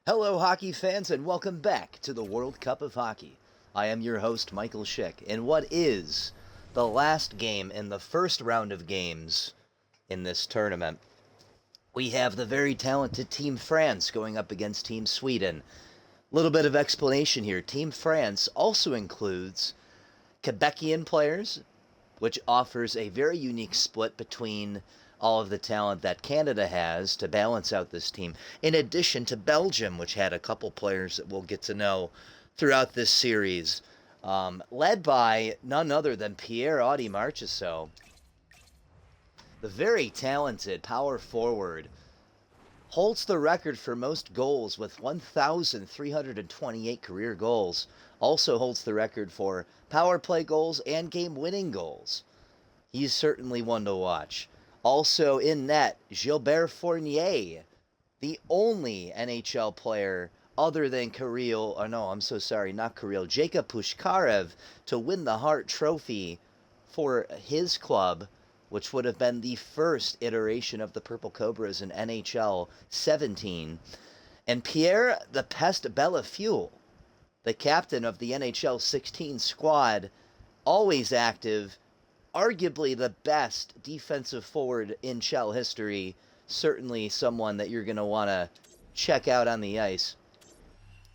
Hello, hockey fans, and welcome back to the World Cup of Hockey. I am your host, Michael Schick, in what is the last game in the first round of games in this tournament. We have the very talented Team France going up against Team Sweden. A little bit of explanation here. Team France also includes Quebecian players, which offers a very unique split between all of the talent that Canada has to balance out this team, in addition to Belgium, which had a couple players that we'll get to know throughout this series, led by none other than Pierre Audi Marchessault, the very talented power forward, holds the record for most goals with 1,328 career goals, also holds the record for power play goals and game-winning goals. He's certainly one to watch. Also in net, Gilbert Fournier, the only NHL player other than Jacob Pushkarev to win the Hart Trophy for his club, which would have been the first iteration of the Purple Cobras in NHL 17. And Pierre the Pest Bellefeuille, the captain of the NHL 16 squad, always active, arguably the best defensive forward in Chel history, certainly someone that you're going to want to check out on the ice.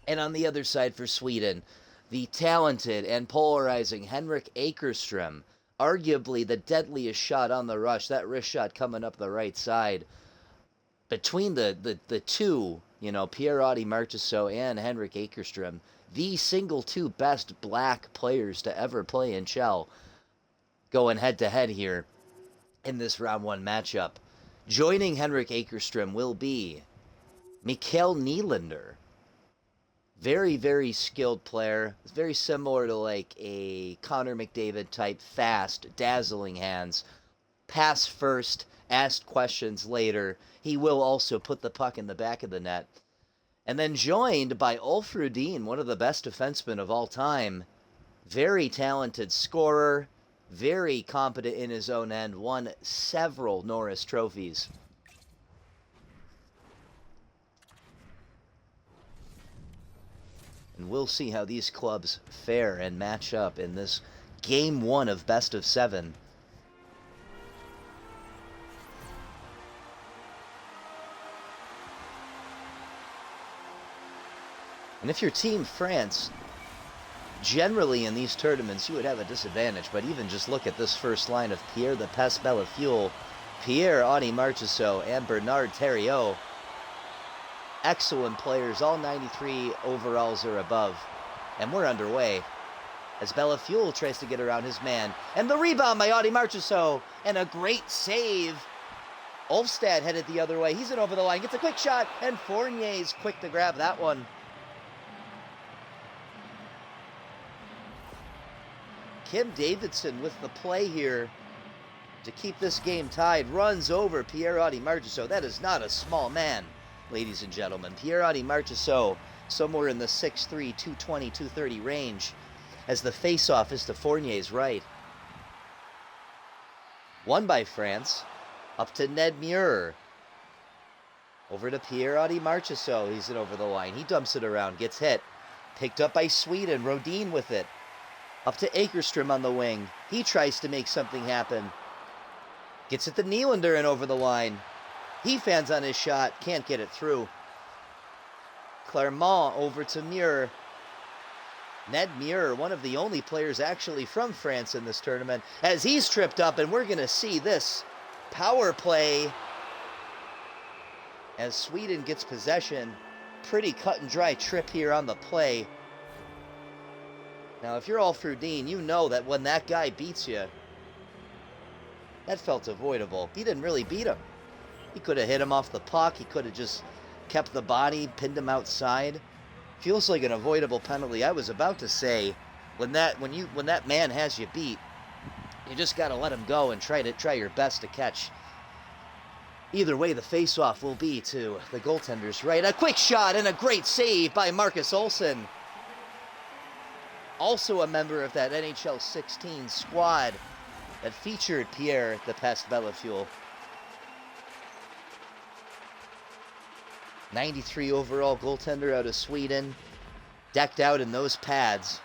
And on the other side for Sweden, the talented and polarizing Henrik Åkerström, arguably the deadliest shot on the rush, that wrist shot coming up the right side. Between the two, Pierre Audi Marchessault and Henrik Åkerström, the single two best black players to ever play in Chel, going head-to-head here in this round one matchup. Joining Henrik Åkerström will be Mikael Nylander. Very, very skilled player. It's very similar to like a Connor McDavid type, fast, dazzling hands. Pass first, ask questions later. He will also put the puck in the back of the net. And then joined by Rhodin, one of the best defensemen of all time. Very talented scorer. Very competent in his own end, won several Norris trophies. And we'll see how these clubs fare and match up in this game one of best of 7. And if you're Team France, generally in these tournaments, you would have a disadvantage, but even just look at this first line of Pierre the Pest Bellefeuille, Pierre Audi Marchessault, and Bernard Theriault. Excellent players, all 93 overalls or above. And we're underway as Bellefeuille tries to get around his man. And the rebound by Audi Marchessault, and a great save. Olvestad headed the other way. He's in over the line, gets a quick shot, and Fournier's quick to grab that one. Kim Davidsson with the play here to keep this game tied. Runs over Pierre Audi Marchessault. That is not a small man, ladies and gentlemen. Pierre Audi Marchessault, somewhere in the 6'3", 220, 230 range, as the face-off is to Fournier's right. Won by France. Up to Ned Muir. Over to Pierre Audi Marchessault. He's in over the line. He dumps it around. Gets hit. Picked up by Sweden. Rhodin with it. Up to Åkerström on the wing. He tries to make something happen. Gets it to Nylander and over the line. He fans on his shot. Can't get it through. Clermont over to Muir. Ned Muir, one of the only players actually from France in this tournament, as he's tripped up, and we're going to see this power play as Sweden gets possession. Pretty cut and dry trip here on the play. Now, if you're all Rhodin, you know that when that guy beats you, that felt avoidable. He didn't really beat him. He could have hit him off the puck. He could have just kept the body, pinned him outside. Feels like an avoidable penalty. I was about to say, when that man has you beat, you just got to let him go and try your best to catch. Either way, the face-off will be to the goaltender's right. A quick shot and a great save by Marcus Olsson. Also a member of that NHL 16 squad that featured Pierre the Pest Bellefeuille. 93 overall goaltender out of Sweden. Decked out in those pads.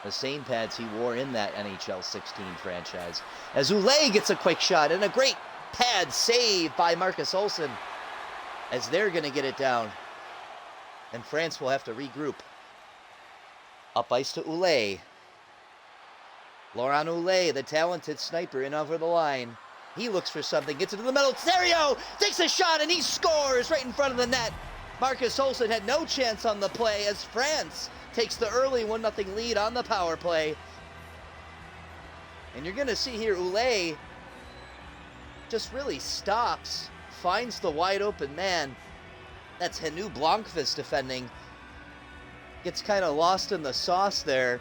The same pads he wore in that NHL 16 franchise. As Ouellet gets a quick shot and a great pad save by Marcus Olsson. As they're going to get it down. And France will have to regroup. Up ice to Ouellet. Laurent Ouellet, the talented sniper, in over the line. He looks for something, gets into the middle. Theriault takes a shot and he scores right in front of the net. Marcus Olsson had no chance on the play as France takes the early 1-0 lead on the power play. And you're going to see here Ouellet just really stops, finds the wide open man. That's Hennu Blomqvist defending. Gets kind of lost in the sauce there.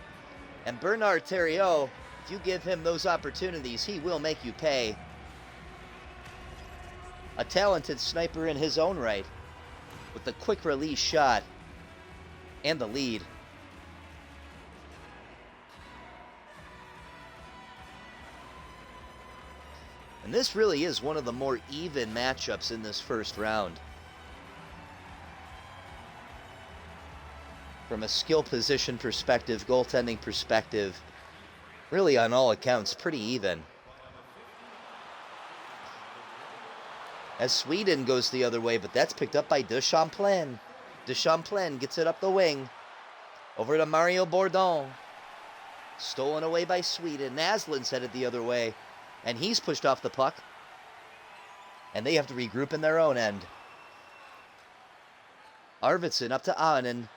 And Bernard Theriault, if you give him those opportunities, he will make you pay. A talented sniper in his own right, with the quick release shot and the lead. And this really is one of the more even matchups in this first round. From a skill position perspective, goaltending perspective, really on all accounts, pretty even. As Sweden goes the other way, but that's picked up by Deschamplain. Deschamplain gets it up the wing. Over to Mario Bourdon. Stolen away by Sweden. Naslund's headed the other way. And he's pushed off the puck. And they have to regroup in their own end. Arvidsson up to Ahnen.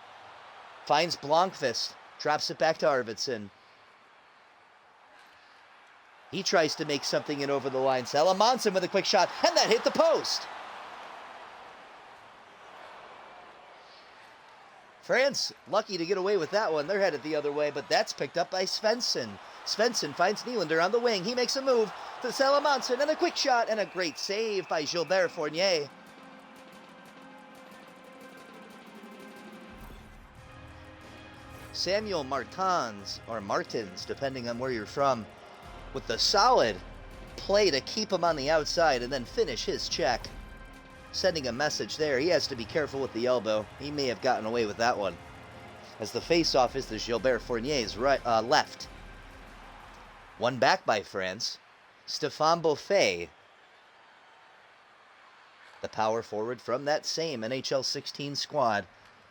Finds Blomqvist. Drops it back to Arvidsson. He tries to make something in over the line. Salamonson with a quick shot. And that hit the post. France lucky to get away with that one. They're headed the other way, but that's picked up by Svensson. Svensson finds Nylander on the wing. He makes a move to Salamonson and a quick shot and a great save by Gilbert Fournier. Samuel Martins, or Martins, depending on where you're from, with the solid play to keep him on the outside and then finish his check. Sending a message there. He has to be careful with the elbow. He may have gotten away with that one. As the face-off is to Gilbert Fournier's left. One back by France. Stéphane Beaufait. The power forward from that same NHL 16 squad.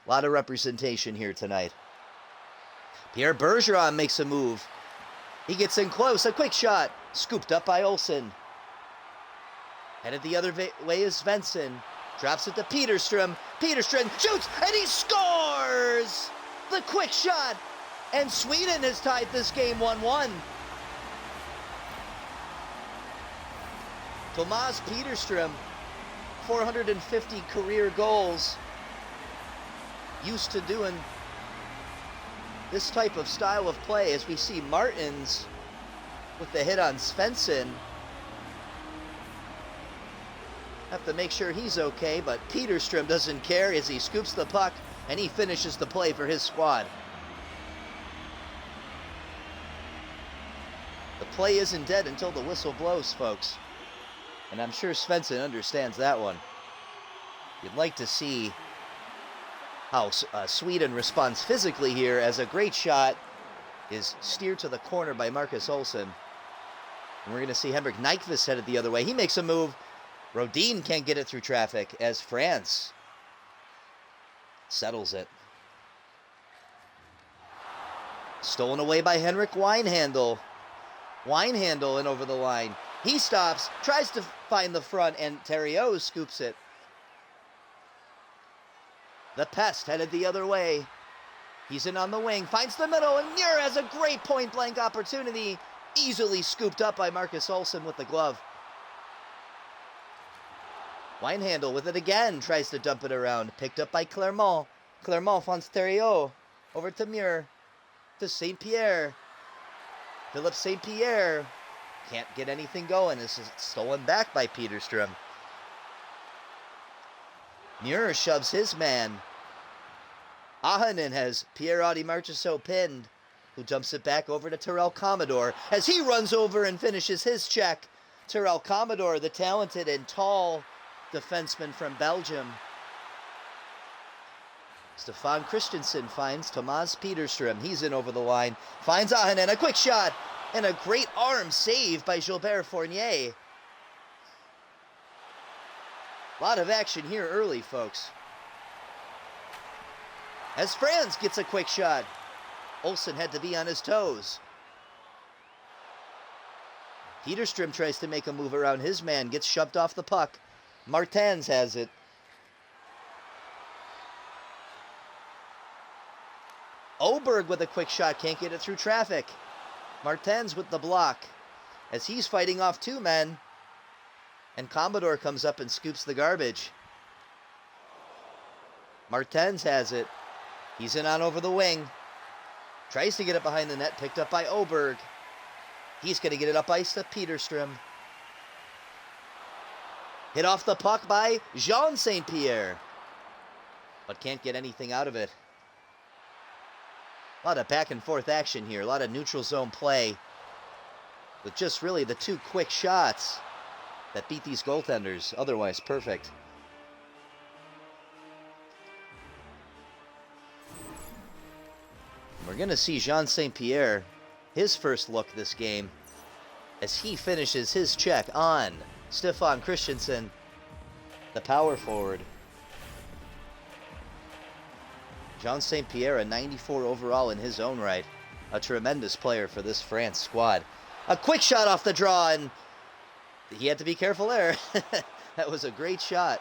A lot of representation here tonight. Pierre Bergeron makes a move. He gets in close. A quick shot. Scooped up by Olsson. Headed the other way is Svensson. Drops it to Petterstrom. Petterstrom shoots and he scores! The quick shot. And Sweden has tied this game 1-1. Tomas Petterstrom, 450 career goals. Used to doing this type of style of play as we see Martins with the hit on Svensson. Have to make sure he's okay, but Petterstrom doesn't care as he scoops the puck and he finishes the play for his squad. The play isn't dead until the whistle blows, folks. And I'm sure Svensson understands that one. You'd like to see how Sweden responds physically here as a great shot is steered to the corner by Marcus Olsson. And we're going to see Henrik Nyqvist headed the other way. He makes a move. Rhodin can't get it through traffic as France settles it. Stolen away by Henrik Weinhandel. Weinhandel in over the line. He stops, tries to find the front, and Theriault scoops it. The Pest headed the other way. He's in on the wing, finds the middle, and Muir has a great point-blank opportunity. Easily scooped up by Marcus Olsson with the glove. Weinhandel with it again, tries to dump it around. Picked up by Clermont. Clermont finds Theriault. Over to Muir. To St. Pierre. Philippe St. Pierre. Can't get anything going. This is stolen back by Petterstrom. Muir shoves his man. Ahnen has Pierre-Audi Marchessault pinned, who dumps it back over to Terrell Commodore as he runs over and finishes his check. Terrell Commodore, the talented and tall defenseman from Belgium. Stefan Christensen finds Tomas Petterstrom. He's in over the line. Finds Ahinen, a quick shot, and a great arm save by Gilbert Fournier. A lot of action here early, folks. As Franz gets a quick shot. Olsen had to be on his toes. Petterstrom tries to make a move around his man, gets shoved off the puck. Martins has it. Oberg with a quick shot, can't get it through traffic. Martins with the block as he's fighting off two men. And Commodore comes up and scoops the garbage. Martins has it. He's in on over the wing. Tries to get it behind the net, picked up by Oberg. He's going to get it up ice to Petterstrom. Hit off the puck by Jean St. Pierre. But can't get anything out of it. A lot of back and forth action here. A lot of neutral zone play. With just really the two quick shots that beat these goaltenders. Otherwise perfect. We're going to see Jean St. Pierre, his first look this game, as he finishes his check on Stefan Christensen, the power forward. Jean St. Pierre, a 94 overall in his own right. A tremendous player for this France squad. A quick shot off the draw, and he had to be careful there. That was a great shot.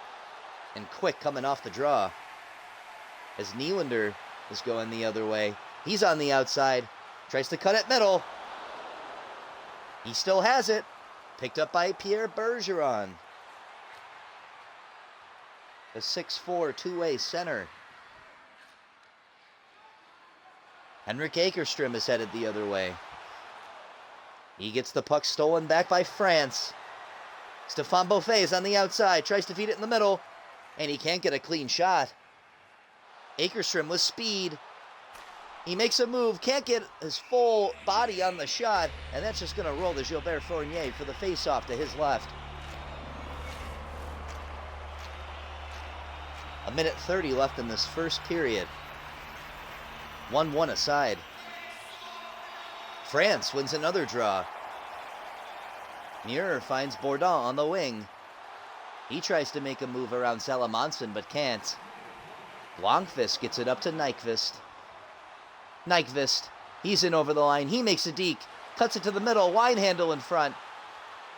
And quick coming off the draw. As Nylander is going the other way. He's on the outside. Tries to cut it middle. He still has it. Picked up by Pierre Bergeron. The 6'4", two-way center. Henrik Akerström is headed the other way. He gets the puck stolen back by France. Stéphane Beaufait is on the outside. Tries to feed it in the middle. And he can't get a clean shot. Akerström with speed. He makes a move. Can't get his full body on the shot. And that's just going to roll to Gilbert Fournier for the face-off to his left. A minute 30 left in this first period. 1-1 aside. France wins another draw. Muir finds Bourdon on the wing. He tries to make a move around Salamanson, but can't. Blomqvist gets it up to Nyquist. Nyquist, he's in over the line. He makes a deke. Cuts it to the middle. Wide handle in front.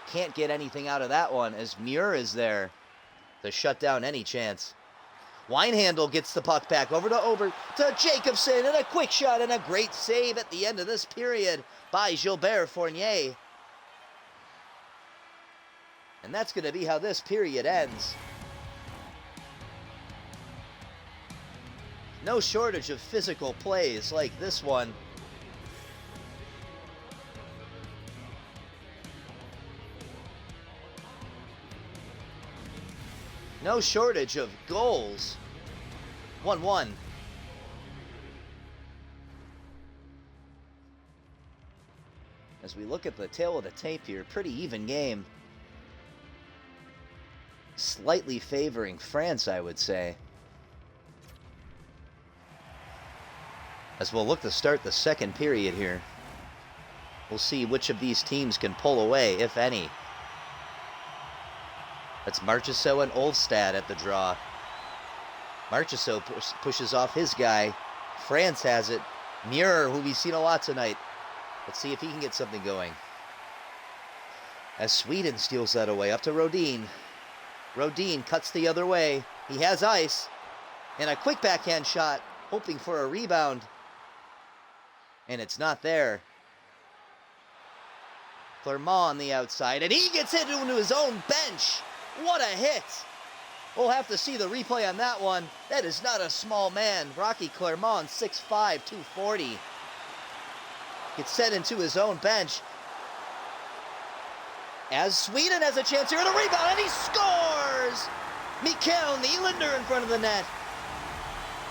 Can't get anything out of that one as Muir is there to shut down any chance. Winehandle gets the puck back over to to Jacobson, and a quick shot and a great save at the end of this period by Gilbert Fournier. And that's going to be how this period ends. No shortage of physical plays like this one. No shortage of goals. 1-1. As we look at the tail of the tape here, pretty even game. Slightly favoring France, I would say. As we'll look to start the second period here. We'll see which of these teams can pull away, if any. That's Marchessault and Olvestad at the draw. Marchessault pushes off his guy. France has it. Muir, who we've seen a lot tonight. Let's see if he can get something going. As Sweden steals that away, up to Rhodin. Rhodin cuts the other way. He has ice. And a quick backhand shot, hoping for a rebound. And it's not there. Clermont on the outside, and he gets hit into his own bench. What a hit! We'll have to see the replay on that one. That is not a small man. Rocky Clermont, 6'5", 240. Gets set into his own bench. As Sweden has a chance here, and a rebound, and he scores! Mikael Nylander in front of the net.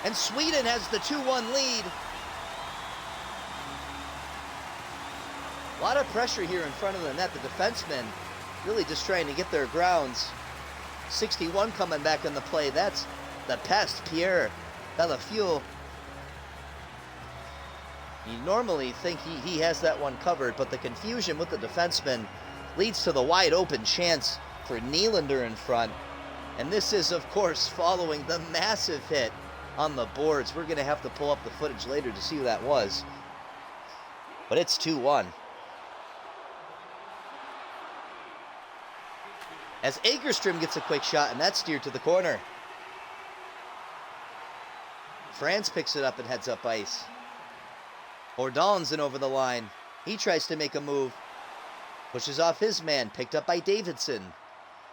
And Sweden has the 2-1 lead. A lot of pressure here in front of the net. The defensemen really just trying to get their grounds. 61 coming back in the play. That's the pest, Pierre Bellefeuille. You normally think he has that one covered, but the confusion with the defenseman leads to the wide open chance for Nylander in front. And this is, of course, following the massive hit on the boards. We're going to have to pull up the footage later to see who that was. But it's 2-1. As Akerstrom gets a quick shot, and that's steered to the corner. France picks it up and heads up ice. Rhodin's in over the line. He tries to make a move. Pushes off his man, picked up by Davidsson.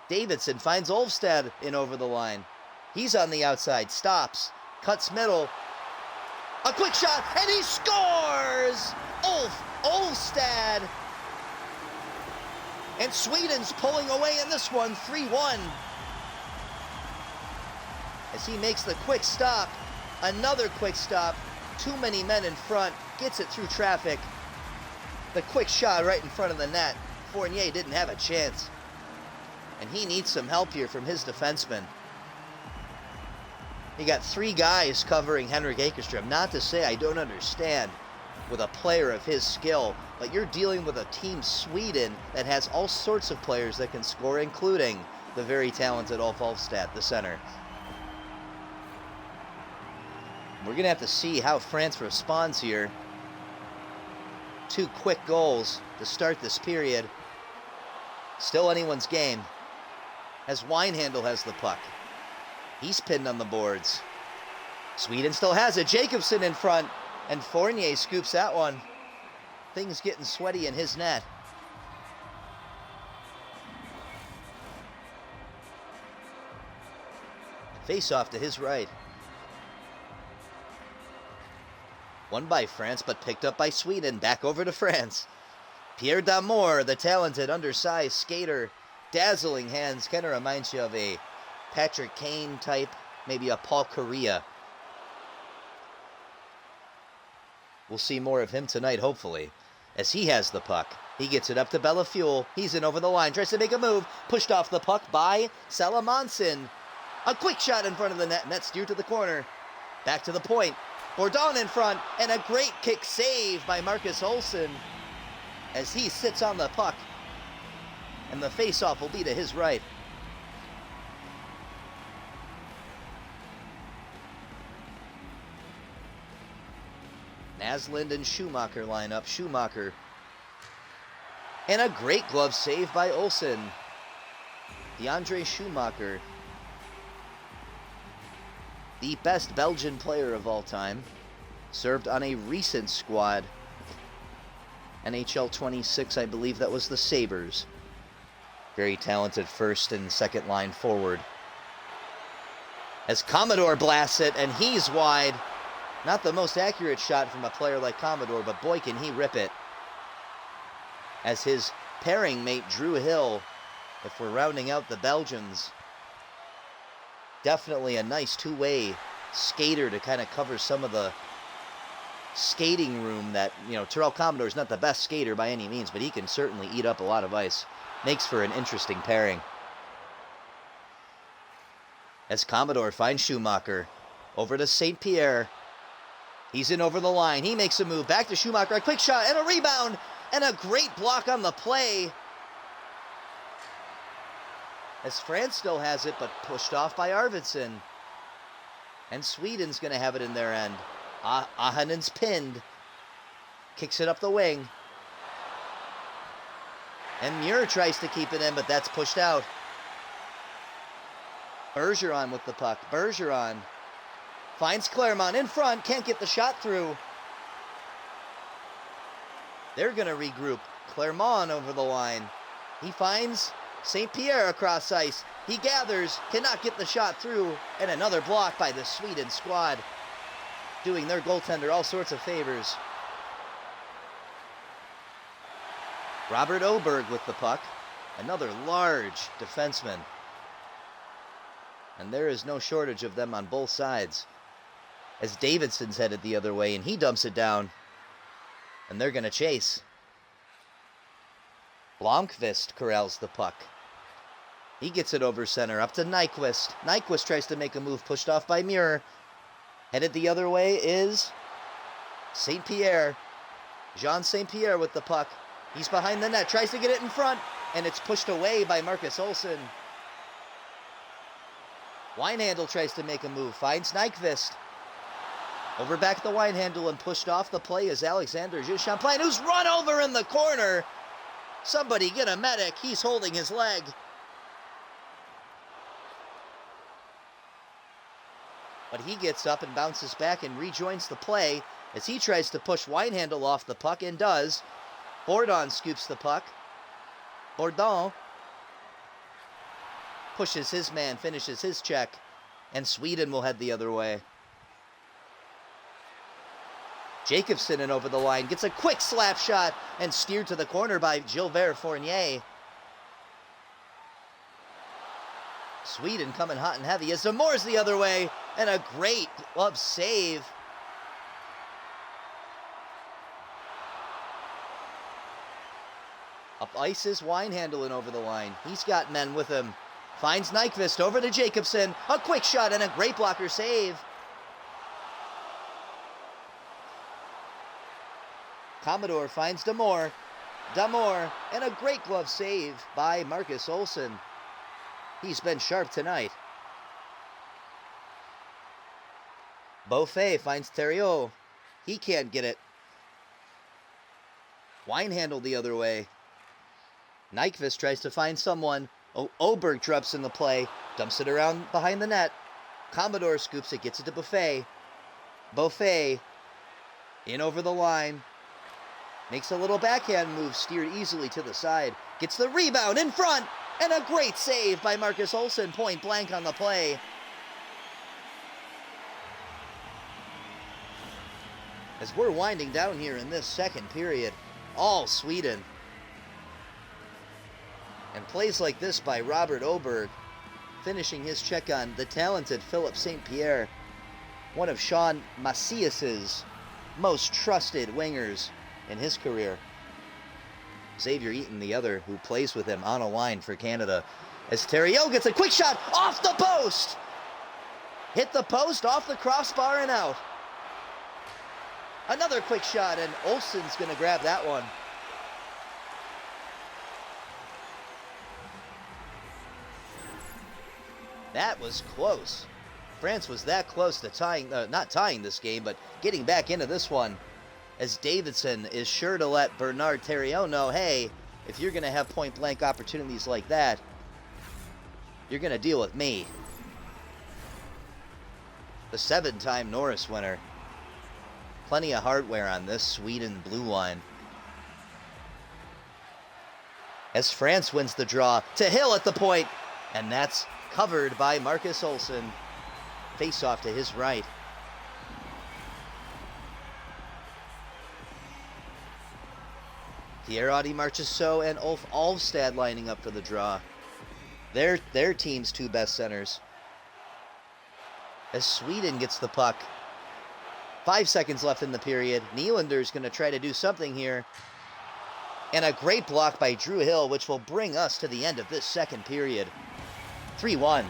Davidsson finds Olvestad in over the line. He's on the outside, stops, cuts middle. A quick shot, and he scores! Olvestad! And Sweden's pulling away in this one, 3-1. As he makes the quick stop, another quick stop, too many men in front, gets it through traffic. The quick shot right in front of the net. Fournier didn't have a chance. And he needs some help here from his defenseman. He got 3 guys covering Henrik Akerstrom. Not to say I don't understand with a player of his skill, but you're dealing with a team, Sweden, that has all sorts of players that can score, including the very talented Olvestad, the center. We're going to have to see how France responds here. 2 quick goals to start this period. Still anyone's game. As Winehandle has the puck. He's pinned on the boards. Sweden still has it. Jacobson in front. And Fournier scoops that one. Things getting sweaty in his net. Face off to his right. Won by France, but picked up by Sweden. Back over to France. Pierre Damour, the talented, undersized skater. Dazzling hands. Kind of reminds you of a Patrick Kane type. Maybe a Paul Correa. We'll see more of him tonight, hopefully. As he has the puck. He gets it up to Bellefeuille. He's in over the line. Tries to make a move. Pushed off the puck by Salamonson. A quick shot in front of the net. Net steered to the corner. Back to the point. Rhodin in front, and a great kick save by Marcus Olsson as he sits on the puck, and the face-off will be to his right. Naslund and Schumacher line up. Schumacher. And a great glove save by Olsson. DeAndre Schumacher, the best Belgian player of all time, served on a recent squad, NHL 26, I believe that was the Sabres. Very talented first and second line forward. As Commodore blasts it, and he's wide. Not the most accurate shot from a player like Commodore, but boy can he rip it. As his pairing mate Drew Hill, if we're rounding out the Belgians, definitely a nice two-way skater to kind of cover some of the skating room that, Terrell Commodore is not the best skater by any means, but he can certainly eat up a lot of ice. Makes for an interesting pairing. As Commodore finds Schumacher. Over to St. Pierre. He's in over the line. He makes a move. Back to Schumacher. A quick shot and a rebound. And a great block on the play. As France still has it, but pushed off by Arvidsson. And Sweden's going to have it in their end. Ahanen's pinned. Kicks it up the wing. And Muir tries to keep it in, but that's pushed out. Bergeron with the puck. Bergeron finds Clermont in front. Can't get the shot through. They're going to regroup. Clermont over the line. He finds St. Pierre across ice. He gathers, cannot get the shot through, and another block by the Sweden squad, doing their goaltender all sorts of favors. Robert Oberg with the puck, another large defenseman. And there is no shortage of them on both sides. As Davidson's headed the other way, and he dumps it down, and they're going to chase. Blomqvist corrals the puck. He gets it over center, up to Nyquist. Nyquist tries to make a move, pushed off by Muir. Headed the other way is St. Pierre. Jean St. Pierre with the puck. He's behind the net, tries to get it in front, and it's pushed away by Marcus Olsson. Winehandle tries to make a move, finds Nyquist. Over back the Winehandle and pushed off the play is Alexander Champlain, who's run over in the corner. Somebody get a medic, he's holding his leg. But he gets up and bounces back and rejoins the play as he tries to push Winehandle off the puck and does. Bourdon scoops the puck. Bourdon pushes his man, finishes his check, and Sweden will head the other way. Jacobson in over the line, gets a quick slap shot and steered to the corner by Gilbert Fournier. Sweden coming hot and heavy as Zamore's the other way, and a great glove save. Up ice is Winehandle in over the line. He's got men with him. Finds Nyquist over to Jacobson. A quick shot and a great blocker save. Commodore finds Damore. Damore, and a great glove save by Marcus Olsson. He's been sharp tonight. Beaufait finds Theriault. He can't get it. Winehandle the other way. Nyquist tries to find someone. Oberg drops in the play. Dumps it around behind the net. Commodore scoops it, gets it to Beaufait. Beaufait in over the line. Makes a little backhand move, steered easily to the side. Gets the rebound in front. And a great save by Marcus Olsson, point blank on the play. As we're winding down here in this second period, all Sweden. And plays like this by Robert Oberg, finishing his check on the talented Philippe St. Pierre, one of Sean Macias's most trusted wingers in his career. Xavier Eaton, the other, who plays with him on a line for Canada, as Theriault gets a quick shot off the post. Hit the post, off the crossbar, and out. Another quick shot, and Olsson's going to grab that one. That was close. France was that close to tying, not tying this game, but getting back into this one, as Davidsson is sure to let Bernard Theriault know, hey, if you're going to have point-blank opportunities like that, you're going to deal with me. The 7-time Norris winner. Plenty of hardware on this Sweden blue line. As France wins the draw to Hill at the point, and that's covered by Marcus Olsson. Face off to his right. Pierre-Audi Marchessault and Ulf Olvestad lining up for the draw. Their team's two best centers. As Sweden gets the puck. 5 seconds left in the period. Nylander's going to try to do something here. And a great block by Drew Hill, which will bring us to the end of this second period. 3-1.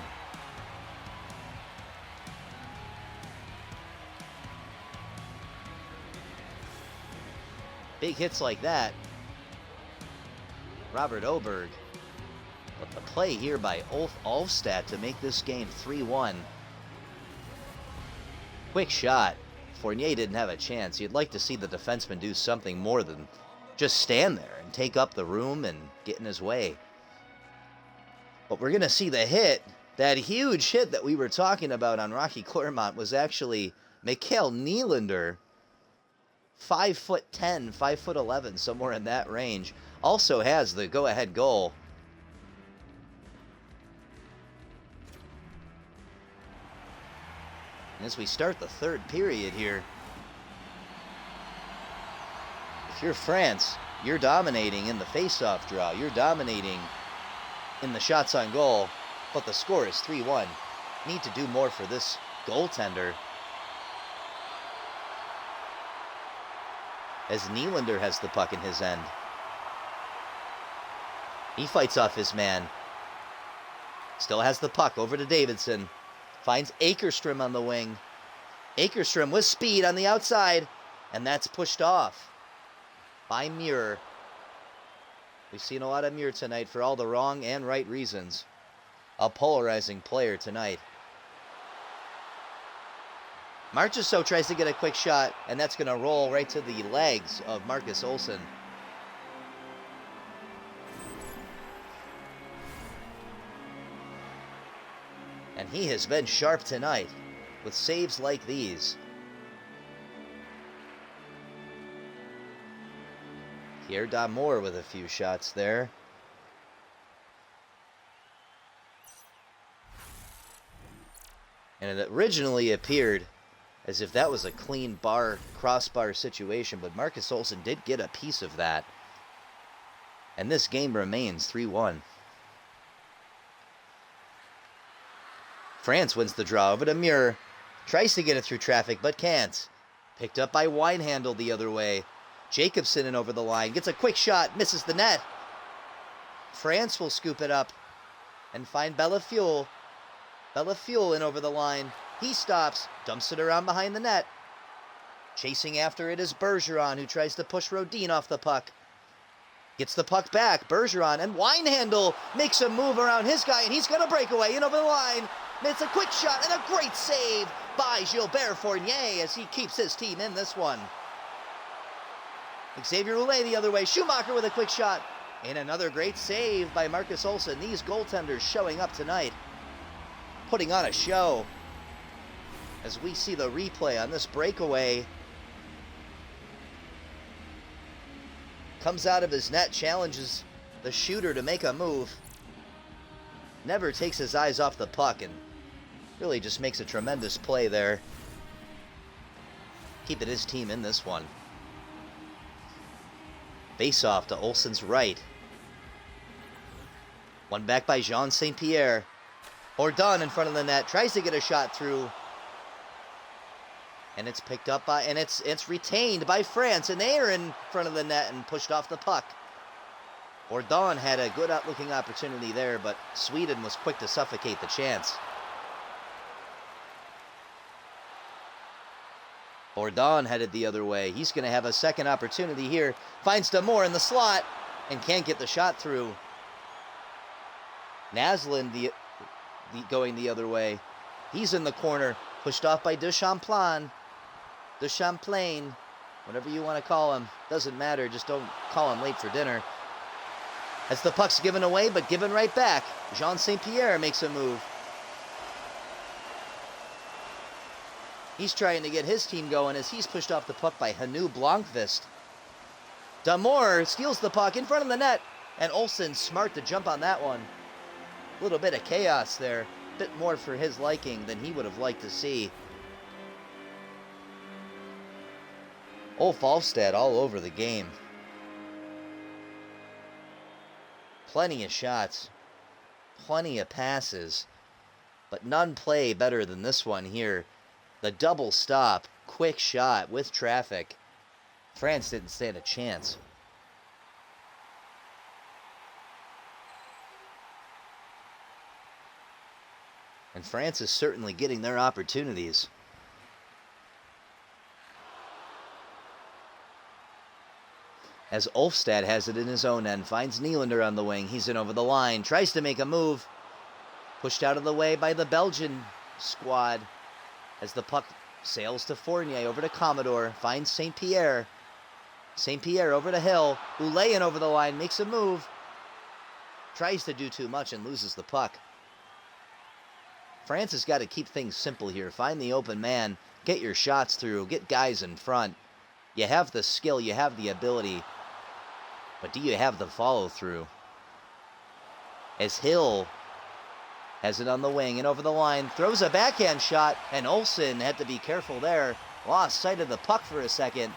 Big hits like that. Robert Oberg. But the play here by Ulf Olvestad to make this game 3-1. Quick shot. Fournier didn't have a chance. You'd like to see the defenseman do something more than just stand there and take up the room and get in his way. But we're going to see the hit. That huge hit that we were talking about on Rocky Claremont was actually Mikael Nylander. 5'10", 5'11", somewhere in that range. Also has the go-ahead goal. And as we start the third period here, if you're France, you're dominating in the face-off draw. You're dominating in the shots on goal, but the score is 3-1. Need to do more for this goaltender. As Nylander has the puck in his end. He fights off his man. Still has the puck over to Davidsson. Finds Akerstrom on the wing. Akerstrom with speed on the outside. And that's pushed off by Muir. We've seen a lot of Muir tonight for all the wrong and right reasons. A polarizing player tonight. Marchessault tries to get a quick shot, and that's going to roll right to the legs of Marcus Olsson. And he has been sharp tonight with saves like these. Pierre Damour with a few shots there. And it originally appeared as if that was a clean crossbar situation, but Marcus Olsson did get a piece of that. And this game remains 3-1. France wins the draw over to Muir. Tries to get it through traffic, but can't. Picked up by Winehandle the other way. Jacobson in over the line. Gets a quick shot. Misses the net. France will scoop it up and find Bellafuel. Bellafuel in over the line. He stops. Dumps it around behind the net. Chasing after it is Bergeron, who tries to push Rhodin off the puck. Gets the puck back. Bergeron and Winehandle makes a move around his guy, and he's going to break away in over the line. It's a quick shot and a great save by Gilbert Fournier as he keeps his team in this one. Xavier Ouellet the other way. Schumacher with a quick shot. And another great save by Marcus Olsson. These goaltenders showing up tonight. Putting on a show. As we see the replay on this breakaway. Comes out of his net, challenges the shooter to make a move. Never takes his eyes off the puck and really just makes a tremendous play there. Keeping his team in this one. Face off to Olsson's right. One back by Jean St. Pierre. Rhodin in front of the net. Tries to get a shot through. And it's picked up by, and it's retained by France. And they are in front of the net and pushed off the puck. Rhodin had a good looking opportunity there, but Sweden was quick to suffocate the chance. Rhodin headed the other way. He's going to have a second opportunity here. Finds Damour in the slot and can't get the shot through. Naslund going the other way. He's in the corner. Pushed off by Duchamplain. Duchamplain. Whatever you want to call him. Doesn't matter. Just don't call him late for dinner. As the puck's given away, but given right back. Jean St. Pierre makes a move. He's trying to get his team going as he's pushed off the puck by Hanu Blomqvist. Damour steals the puck in front of the net. And Olsson smart to jump on that one. A little bit of chaos there. A bit more for his liking than he would have liked to see. Olvestad all over the game. Plenty of shots. Plenty of passes. But none play better than this one here. The double stop, quick shot with traffic. France didn't stand a chance. And France is certainly getting their opportunities. As Olvestad has it in his own end, finds Nylander on the wing. He's in over the line, tries to make a move. Pushed out of the way by the Belgian squad. As the puck sails to Fournier, over to Commodore, finds St. Pierre. St. Pierre over to Hill. Ouellet in over the line, makes a move. Tries to do too much and loses the puck. France has got to keep things simple here. Find the open man, get your shots through, get guys in front. You have the skill, you have the ability, but do you have the follow-through? As Hill has it on the wing and over the line, throws a backhand shot, and Olsson had to be careful there. Lost sight of the puck for a second,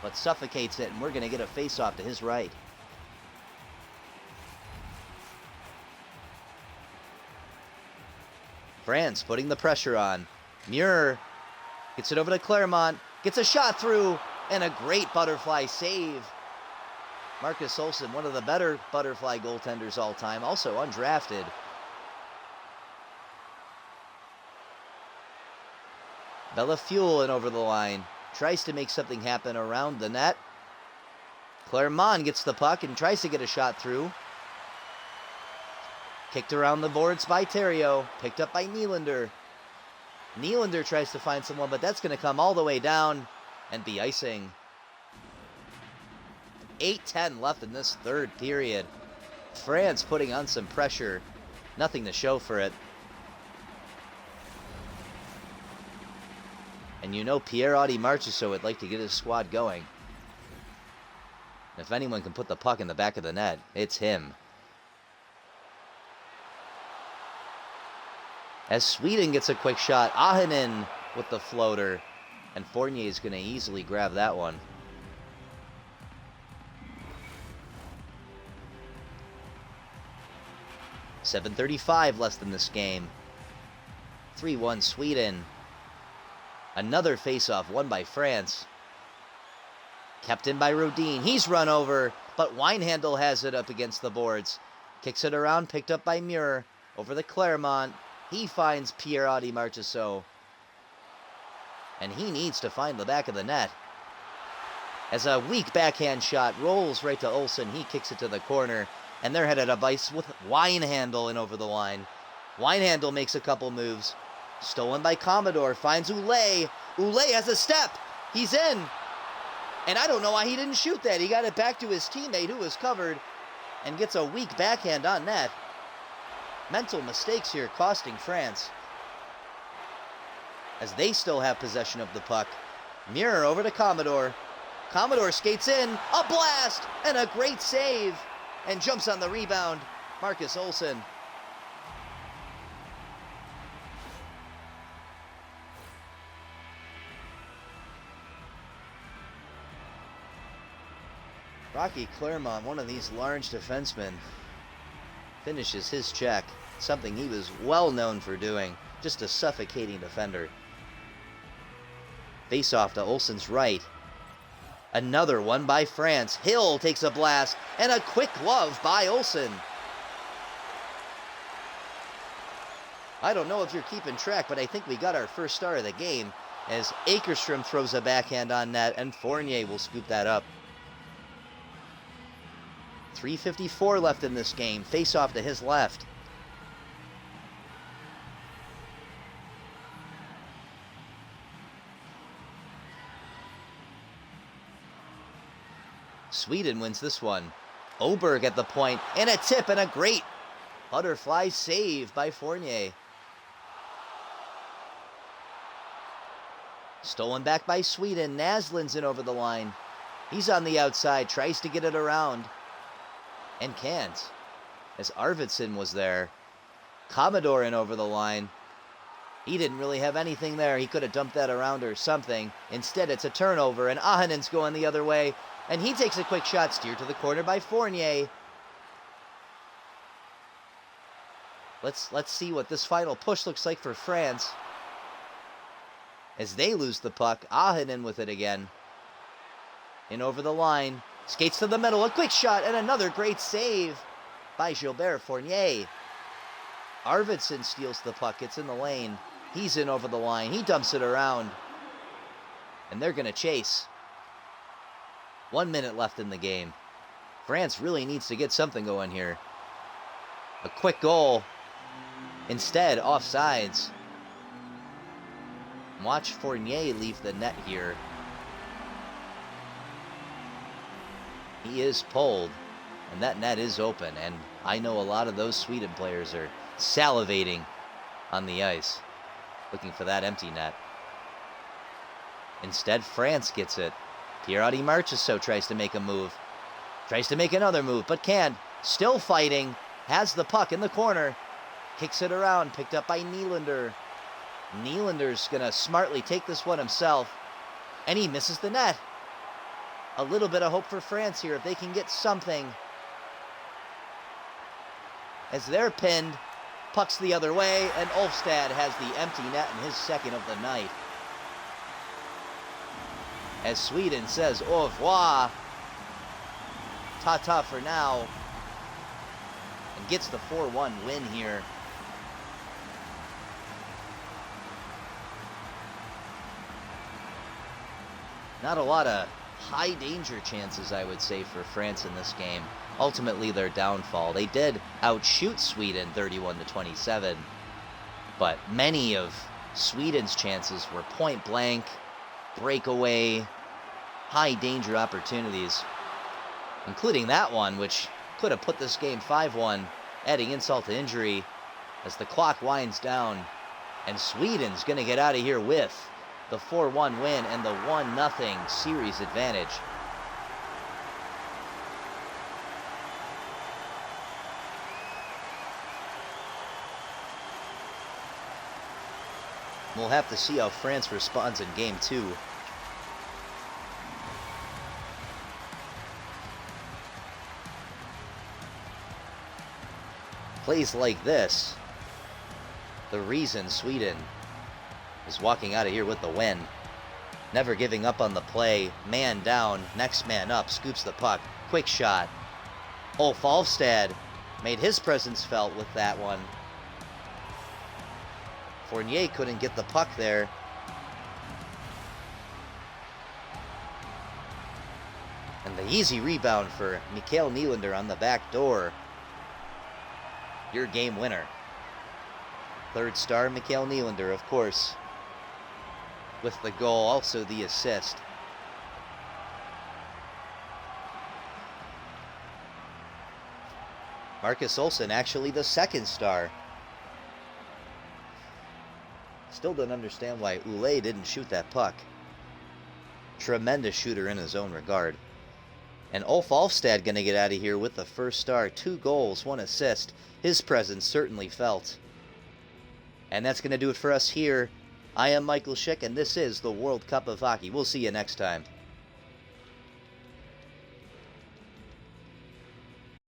but suffocates it, and we're going to get a face-off to his right. France putting the pressure on. Muir gets it over to Claremont, gets a shot through, and a great butterfly save. Marcus Olsson, one of the better butterfly goaltenders all time, also undrafted. Bellafuel in over the line. Tries to make something happen around the net. Clermont gets the puck and tries to get a shot through. Kicked around the boards by Theriault. Picked up by Nylander. Nylander tries to find someone, but that's going to come all the way down and be icing. 8:10 left in this third period. France putting on some pressure. Nothing to show for it. And you know Pierre Marchessault would like to get his squad going. If anyone can put the puck in the back of the net, it's him. As Sweden gets a quick shot, Ahonen with the floater. And Fournier is going to easily grab that one. .35 less than this game. 3-1 Sweden. Another face-off won by France. Kept in by Rhodin. He's run over, but Winehandel has it up against the boards. Kicks it around, picked up by Muir. Over the Clermont. He finds Pierre Marchessault. And he needs to find the back of the net. As a weak backhand shot rolls right to Olsen. He kicks it to the corner. And they're headed up ice with Winehandel in over the line. Winehandel makes a couple moves. Stolen by Commodore. Finds Ouellet. Ouellet has a step. He's in. And I don't know why he didn't shoot that. He got it back to his teammate who was covered. And gets a weak backhand on net. Mental mistakes here costing France. As they still have possession of the puck. Muir over to Commodore. Commodore skates in. A blast. And a great save. And jumps on the rebound, Marcus Olsson. Rocky Clermont, one of these large defensemen, finishes his check. Something he was well known for doing. Just a suffocating defender. Face off to Olsson's right. Another one by France. Hill takes a blast, and a quick glove by Olsen. I don't know if you're keeping track, but I think we got our first star of the game as Akerstrom throws a backhand on net, and Fournier will scoop that up. 3:54 left in this game. Face off to his left. Sweden wins this one. Oberg at the point, and a tip, and a great butterfly save by Fournier. Stolen back by Sweden. Naslin's in over the line. He's on the outside, tries to get it around, and can't, as Arvidsson was there. Commodore in over the line. He didn't really have anything there. He could have dumped that around or something. Instead, it's a turnover, and Ahonen's going the other way. And he takes a quick shot, steered to the corner by Fournier. Let's see what this final push looks like for France. As they lose the puck, Ahonen with it again. In over the line. Skates to the middle, a quick shot, and another great save by Gilbert Fournier. Arvidsson steals the puck, it's in the lane. He's in over the line, he dumps it around. And they're going to chase. 1 minute left in the game. France really needs to get something going here. A quick goal. Instead, offsides. Watch Fournier leave the net here. He is pulled, and that net is open. And I know a lot of those Sweden players are salivating on the ice, looking for that empty net. Instead, France gets it. Pierre Marchessault tries to make a move. Tries to make another move, but can't. Still fighting. Has the puck in the corner. Kicks it around, picked up by Nylander. Nylander's going to smartly take this one himself. And he misses the net. A little bit of hope for France here if they can get something. As they're pinned, puck's the other way, and Olvestad has the empty net in his second of the night. As Sweden says au revoir, ta-ta for now, and gets the 4-1 win here. Not a lot of high danger chances, I would say, for France in this game. Ultimately, their downfall. They did outshoot Sweden 31-27, but many of Sweden's chances were point blank, breakaway, high danger opportunities, including that one, which could have put this game 5-1, adding insult to injury as the clock winds down, and Sweden's going to get out of here with the 4-1 win and the 1-0 series advantage. We'll have to see how France responds in Game 2. Plays like this, the reason Sweden is walking out of here with the win. Never giving up on the play. Man down, next man up, scoops the puck. Quick shot. Olvestad made his presence felt with that one. Fournier couldn't get the puck there. And the easy rebound for Mikael Nylander on the back door. Your game winner. Third star, Mikael Nylander, of course, with the goal, also the assist. Marcus Olsson, actually the second star. Still don't understand why Ouellet didn't shoot that puck. Tremendous shooter in his own regard. And Olvestad going to get out of here with the first star. 2 goals, 1 assist. His presence certainly felt. And that's going to do it for us here. I am Michael Schick, and this is the World Cup of Hockey. We'll see you next time.